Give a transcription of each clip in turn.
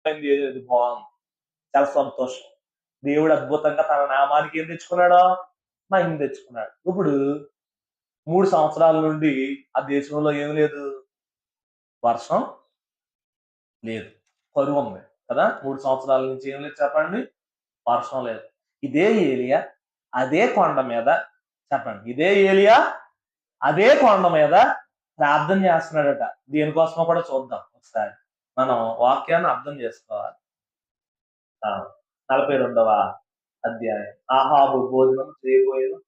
ఏది బాగుంది, చాలా సంతోషం. దేవుడు అద్భుతంగా తన నామానికి ఏం తెచ్చుకున్నాడో మహిమ తెచ్చుకున్నాడు. ఇప్పుడు 3 సంవత్సరాల నుండి ఆ దేశంలో ఏం లేదు, వర్షం లేదు, కరువు ఉంది కదా. 3 సంవత్సరాల నుంచి ఏం లేదు చెప్పండి, వర్షం లేదు. ఇదే ఏలియా అదే కొండ మీద, చెప్పండి, ఇదే ఏలియా అదే కొండ మీద ప్రార్థన చేస్తున్నాడట. దేనికోసమో కూడా చూద్దాం ఒకసారి. మనం వాక్యాన్ని అర్థం చేసుకోవాలి. 42వ అధ్యాయం. ఆహాబు భోజనం చేయబోయేను,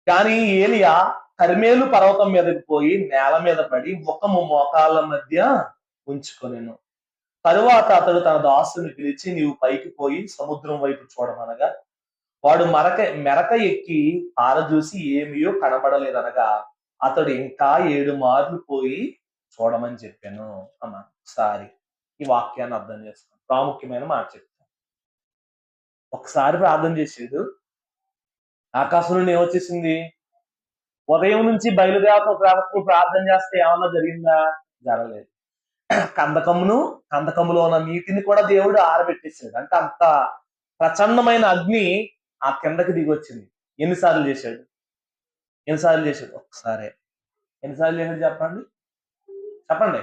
కానీ ఏలియా కర్మేలు పర్వతం మీదకి పోయి నేల మీద పడి ముఖము మోకాళ్ళ మధ్య ఉంచుకొనెను. తరువాత అతడు తన దాసుని పిలిచి, నీవు పైకి పోయి సముద్రం వైపు చూడమనగా వాడు మెరక ఎక్కి పారజూసి ఏమీయో కనబడలేదనగా అతడు ఇంకా 7 మార్లు పోయి చూడమని చెప్పాను అన్న. ఒకసారి ఈ వాక్యాన్ని అర్థం చేసుకోండి, ప్రాముఖ్యమైన మాట చెప్తాను. ఒకసారి ప్రార్థన చేసాడు, ఆకాశం నుండి ఏమొచ్చేసింది, ఉదయం నుంచి బయలుదేవత ప్రవక్తలు ప్రార్థన చేస్తే ఏమన్నా జరిగిందా? జరగలేదు. కందకములో ఉన్న నీటిని కూడా దేవుడు ఆరబెట్టేసాడు. అంటే అంత ప్రచండమైన అగ్ని ఆ కిందకి దిగి వచ్చింది. ఎన్నిసార్లు చేశాడు? ఒకసారి. ఎన్నిసార్లు చేశాడు చెప్పండి,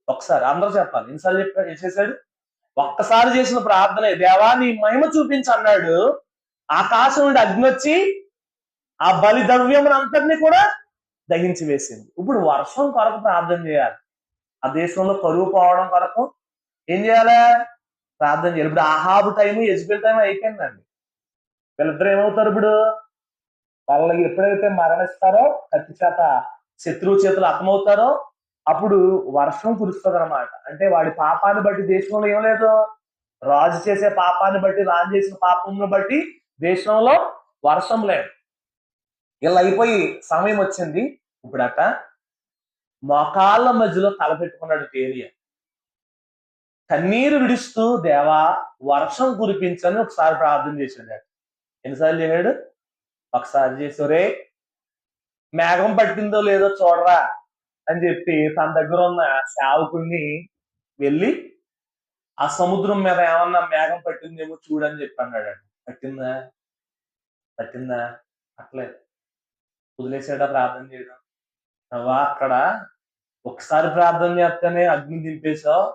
ఒకసారి. అందరూ చెప్పాలి, ఎన్నిసార్లు చేశాడు? ఒక్కసారి చేసిన ప్రార్థనే. దేవా నీ మహిమ చూపించి అన్నాడు, ఆకాశం నుండి అగ్ని వచ్చి ఆ బలి ద్రవ్యమును అంతటినీ కూడా దహించి వేసింది. ఇప్పుడు వర్షం కొరకు ప్రార్థన చేయాలి. ఆ దేశంలో కరువు పోవడం కొరకు ఏం చేయాలి? ప్రార్థన చేయాలి. ఇప్పుడు ఆహాబు టైం, యెజెబెల్ టైం అయిపోయిందండి. వీళ్ళిద్దరు ఏమవుతారు ఇప్పుడు? వాళ్ళకి ఎప్పుడైతే మరణిస్తారో, కత్తి చేత శత్రువు చేతులు హతమవుతారో అప్పుడు వర్షం కురుస్తుంది అనమాట. అంటే వాడి పాపాన్ని బట్టి దేశంలో ఏం లేదు, రాజు చేసే పాపాన్ని బట్టి, రాజు చేసిన పాపంను బట్టి దేశంలో వర్షం లేదు. ఇలా అయిపోయి సమయం వచ్చింది. ఇప్పుడట మోకాళ్ళ మధ్యలో తలపెట్టుకున్నాడు ఏలియా. కన్నీరు విడుస్తూ దేవా వర్షం కురిపించని ఒకసారి ప్రార్థన చేశాడు. ఎన్నిసార్లు చేశాడు? ఒకసారి చేసారే, మేఘం పట్టిందో లేదో చూడరా అని చెప్పి తన దగ్గర ఉన్న సేవకుడిని వెళ్ళి ఆ సముద్రం మీద ఏమన్నా మేఘం పట్టిందేమో చూడని చెప్పి అన్నాడు. పట్టిందా? అట్లేదు. వదిలేసాడా ప్రార్థన చేయడం? నువ్వా అక్కడ ఒకసారి ప్రార్థన చేస్తేనే అగ్ని దింపేశావు,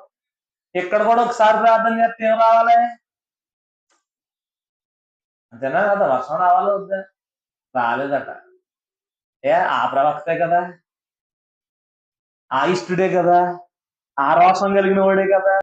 ఇక్కడ కూడా ఒకసారి ప్రార్థన చేస్తే ఏం రావాలి? అంతేనా కదా? వర్షం రావాలి వద్దా? రాలేదట. ఆ ప్రవక్తే కదా, ఆ ఇష్టుడే కదా, ఆ రోషం కలిగిన వాడే కదా.